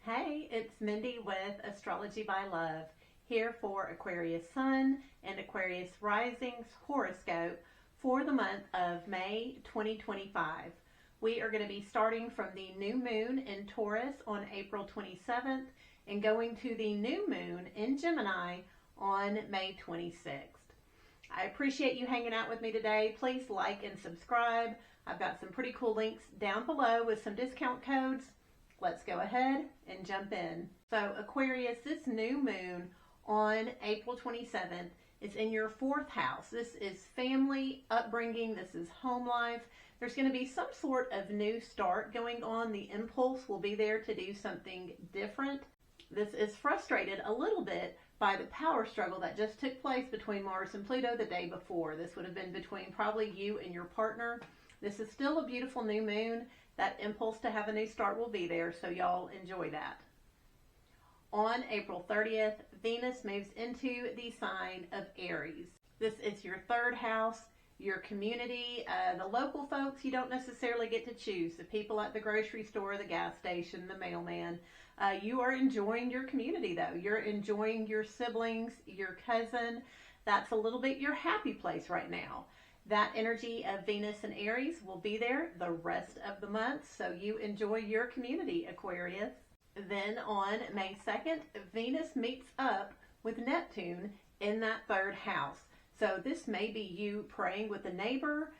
Hey, it's Mindy with Astrology by Love, here for Aquarius Sun and Aquarius Rising's horoscope for the month of May 2025. We are going to be starting from the new moon in Taurus on April 27th and going to the new moon in Gemini on May 26th. I appreciate you hanging out with me today. Please like and subscribe. I've got some pretty cool links down below with some discount codes. Let's go ahead and jump in. So Aquarius, this new moon on April 27th is in your fourth house. This is family, upbringing. This is home life. There's going to be some sort of new start going on. The impulse will be there to do something different. This is frustrated a little bit by the power struggle that just took place between Mars and Pluto the day before. This would have been between probably you and your partner. This is still a beautiful new moon. That impulse to have a new start will be there, so y'all enjoy that. On April 30th, Venus moves into the sign of Aries. This is your third house, your community, the local folks you don't necessarily get to choose. The people at the grocery store, the gas station, the mailman. You are enjoying your community though. You're enjoying your siblings, your cousin. That's a little bit your happy place right now. That energy of Venus and Aries will be there the rest of the month, so you enjoy your community, Aquarius. Then on May 2nd, Venus meets up with Neptune in that third house. So this may be you praying with a neighbor,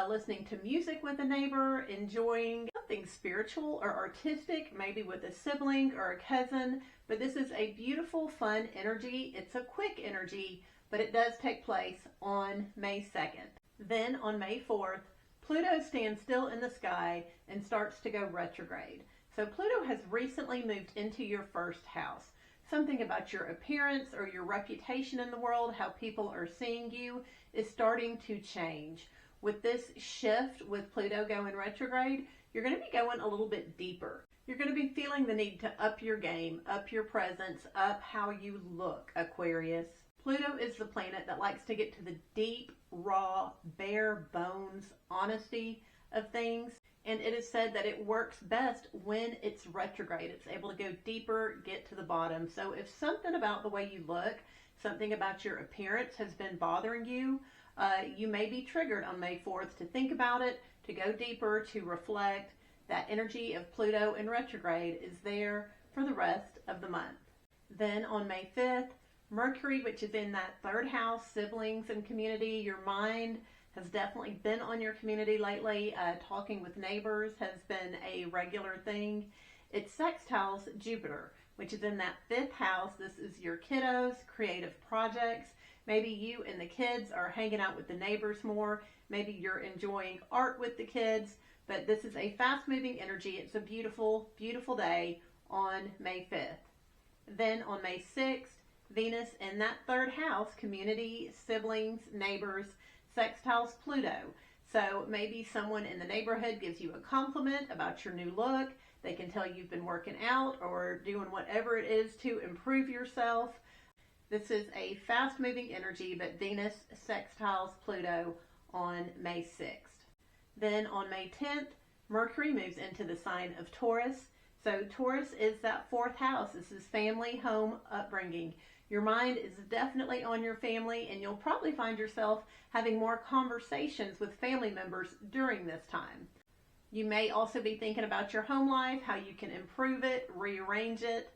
listening to music with a neighbor, enjoying something spiritual or artistic, maybe with a sibling or a cousin. But this is a beautiful, fun energy. It's a quick energy, but it does take place on May 2nd. Then on May 4th, Pluto stands still in the sky and starts to go retrograde. So Pluto has recently moved into your first house. Something about your appearance or your reputation in the world, how people are seeing you, is starting to change. With this shift with Pluto going retrograde, you're going to be going a little bit deeper. You're going to be feeling the need to up your game, up your presence, up how you look, Aquarius. Pluto is the planet that likes to get to the deep, raw, bare bones honesty of things. And it is said that it works best when it's retrograde. It's able to go deeper, get to the bottom. So if something about the way you look, something about your appearance has been bothering you, you may be triggered on May 4th to think about it, to go deeper, to reflect. That energy of Pluto in retrograde is there for the rest of the month. Then on May 5th, Mercury, which is in that third house, siblings and community, your mind has definitely been on your community lately. Talking with neighbors has been a regular thing. It sextiles Jupiter, which is in that fifth house. This is your kiddos, creative projects. Maybe you and the kids are hanging out with the neighbors more. Maybe you're enjoying art with the kids. But this is a fast-moving energy. It's a beautiful, beautiful day on May 5th. Then on May 6th, Venus in that third house, community, siblings, neighbors, sextiles Pluto. So maybe someone in the neighborhood gives you a compliment about your new look. They can tell you've been working out or doing whatever it is to improve yourself. This is a fast-moving energy, but Venus sextiles Pluto on May 6th. Then on May 10th, Mercury moves into the sign of Taurus. So Taurus is that fourth house. This is family, home, upbringing. Your mind is definitely on your family, and you'll probably find yourself having more conversations with family members during this time. You may also be thinking about your home life, how you can improve it, rearrange it.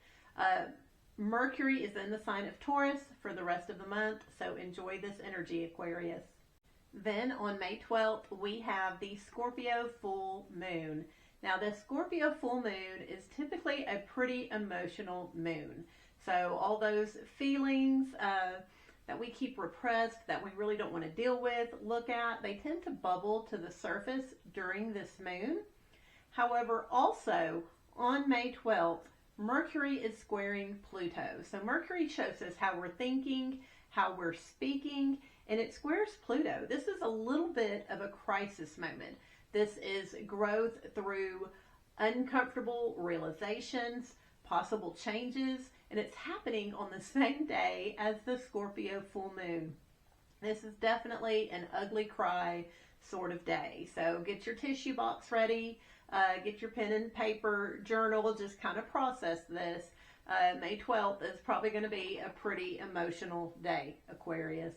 Mercury is in the sign of Taurus for the rest of the month, so enjoy this energy, Aquarius. Then on May 12th, we have the Scorpio full moon. Now, the Scorpio full moon is typically a pretty emotional moon. So all those feelings that we keep repressed, that we really don't want to deal with, look at, they tend to bubble to the surface during this moon. However, also on May 12th, Mercury is squaring Pluto. So Mercury shows us how we're thinking, how we're speaking, and it squares Pluto. This is a little bit of a crisis moment. This is growth through uncomfortable realizations, possible changes, and it's happening on the same day as the Scorpio full moon. This is definitely an ugly cry sort of day. So get your tissue box ready. Get your pen and paper, journal, just kind of process this. May 12th is probably going to be a pretty emotional day, Aquarius.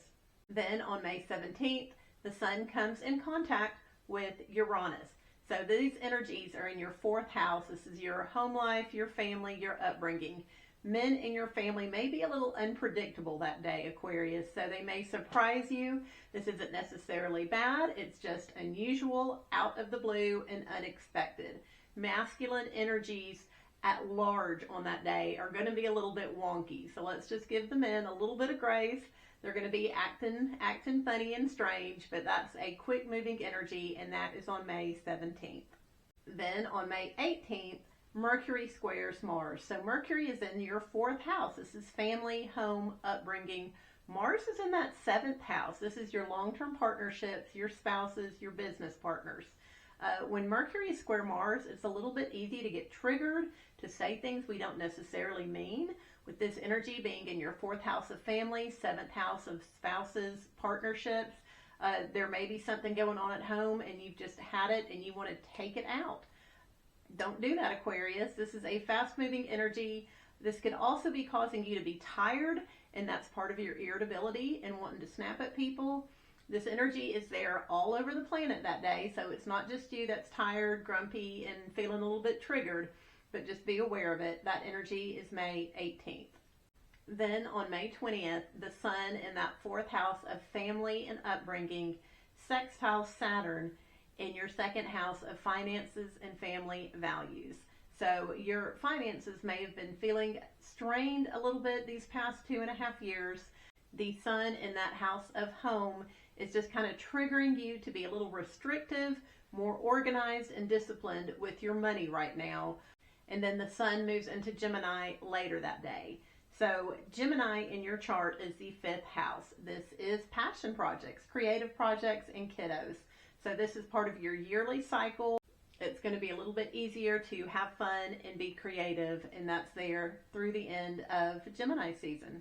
Then on May 17th, the sun comes in contact with Uranus. So these energies are in your fourth house. This is your home life, your family, your upbringing. Men in your family may be a little unpredictable that day, Aquarius, so they may surprise you. This isn't necessarily bad. It's just unusual, out of the blue, and unexpected. Masculine energies at large on that day are going to be a little bit wonky, so let's just give the men a little bit of grace. They're going to be acting funny and strange, but that's a quick moving energy, and that is on May 17th. Then on May 18th, Mercury squares Mars. So Mercury is in your fourth house. This is family, home, upbringing. Mars is in that seventh house. This is your long-term partnerships, your spouses, your business partners. When Mercury is square Mars, it's a little bit easy to get triggered, to say things we don't necessarily mean. With this energy being in your fourth house of family, seventh house of spouses, partnerships, there may be something going on at home and you've just had it and you want to take it out. Don't do that, Aquarius. This is a fast-moving energy. This could also be causing you to be tired, and that's part of your irritability and wanting to snap at people. This energy is there all over the planet that day, so it's not just you that's tired, grumpy, and feeling a little bit triggered, but just be aware of it. That energy is May 18th. Then on May 20th, the sun in that fourth house of family and upbringing sextiles Saturn in your second house of finances and family values. So your finances may have been feeling strained a little bit these past 2.5 years. The sun in that house of home is just kind of triggering you to be a little restrictive, more organized and disciplined with your money right now. And then the sun moves into Gemini later that day. So Gemini in your chart is the fifth house. This is passion projects, creative projects, and kiddos. So this is part of your yearly cycle. It's going to be a little bit easier to have fun and be creative, and that's there through the end of Gemini season.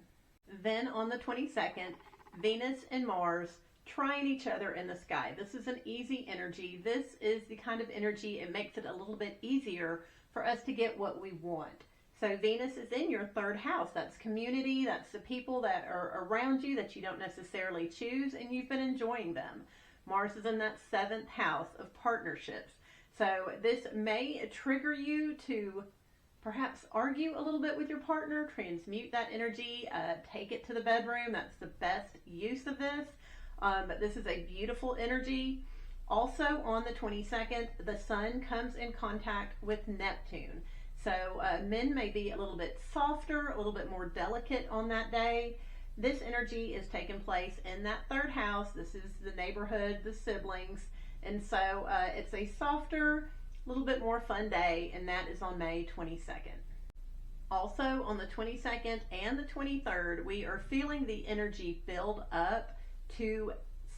Then on the 22nd, Venus and Mars trine each other in the sky. This is an easy energy. This is the kind of energy, it makes it a little bit easier for us to get what we want. So Venus is in your third house. That's community. That's the people that are around you that you don't necessarily choose, and you've been enjoying them. Mars is in that seventh house of partnerships. So this may trigger you to perhaps argue a little bit with your partner, transmute that energy, take it to the bedroom. That's the best use of this. But this is a beautiful energy. Also on the 22nd, the sun comes in contact with Neptune. So men may be a little bit softer, a little bit more delicate on that day. This energy is taking place in that third house. This is the neighborhood, the siblings. And so it's a softer, little bit more fun day, and that is on May 22nd. Also on the 22nd and the 23rd, we are feeling the energy build up to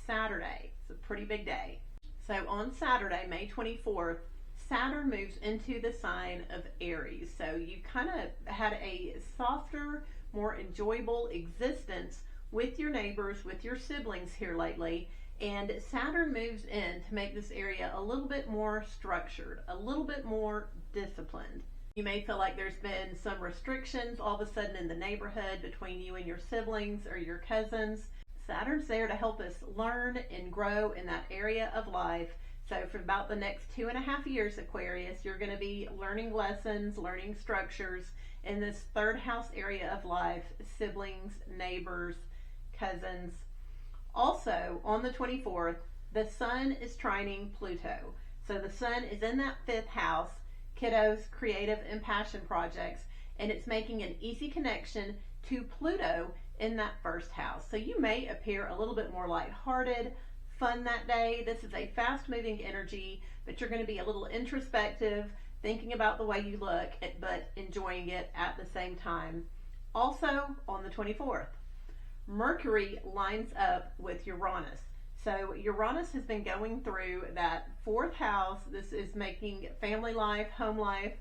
Saturday. It's a pretty big day. So on Saturday, May 24th, Saturn moves into the sign of Aries. So you kind of had a softer, more enjoyable existence with your neighbors, with your siblings here lately, and Saturn moves in to make this area a little bit more structured, a little bit more disciplined. You may feel like there's been some restrictions all of a sudden in the neighborhood between you and your siblings or your cousins. Saturn's there to help us learn and grow in that area of life. So for about the next 2.5 years, Aquarius, you're going to be learning lessons, learning structures in this third house area of life, siblings, neighbors, cousins. Also, on the 24th, the sun is trining Pluto. So the sun is in that fifth house, kiddos, creative, and passion projects, and it's making an easy connection to Pluto in that first house. So you may appear a little bit more lighthearted, fun that day. This is a fast-moving energy, but you're going to be a little introspective, thinking about the way you look, but enjoying it at the same time. Also, on the 24th, Mercury lines up with Uranus. So Uranus has been going through that fourth house. This is making family life, home life,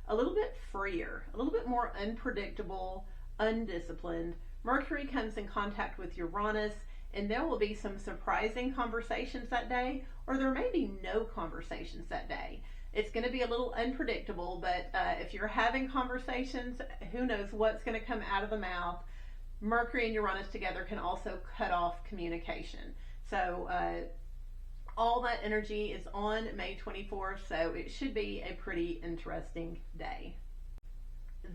a little bit freer, a little bit more unpredictable, undisciplined. Mercury comes in contact with Uranus, and there will be some surprising conversations that day, or there may be no conversations that day. It's going to be a little unpredictable, but if you're having conversations, who knows what's going to come out of the mouth. Mercury and Uranus together can also cut off communication. So all that energy is on May 24th, so it should be a pretty interesting day.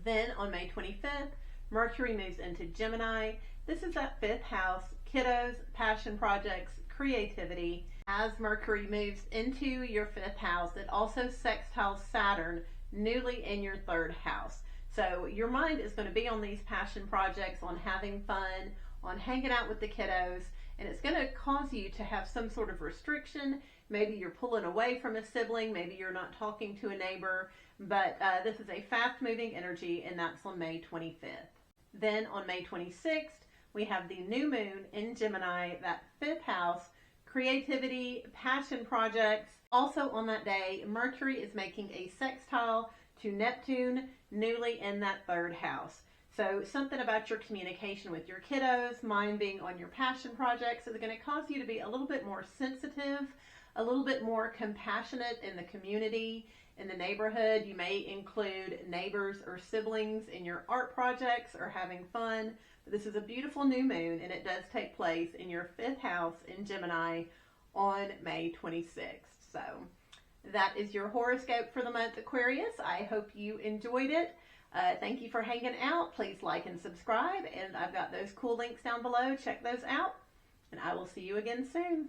Then on May 25th, Mercury moves into Gemini. This is that 5th house, kiddos, passion projects, creativity. As Mercury moves into your 5th house, it also sextiles Saturn, newly in your 3rd house. So your mind is going to be on these passion projects, on having fun, on hanging out with the kiddos, and it's going to cause you to have some sort of restriction. Maybe you're pulling away from a sibling, maybe you're not talking to a neighbor, but this is a fast-moving energy, and that's on May 25th. Then on May 26th, we have the new moon in Gemini, that 5th house, creativity, passion projects. Also on that day, Mercury is making a sextile to Neptune, newly in that 3rd house. So something about your communication with your kiddos, mind being on your passion projects, is going to cause you to be a little bit more sensitive, a little bit more compassionate in the community, in the neighborhood. You may include neighbors or siblings in your art projects or having fun. But this is a beautiful new moon, and it does take place in your 5th house in Gemini on May 26th. So that is your horoscope for the month, Aquarius. I hope you enjoyed it. Thank you for hanging out. Please like and subscribe, and I've got those cool links down below. Check those out, and I will see you again soon.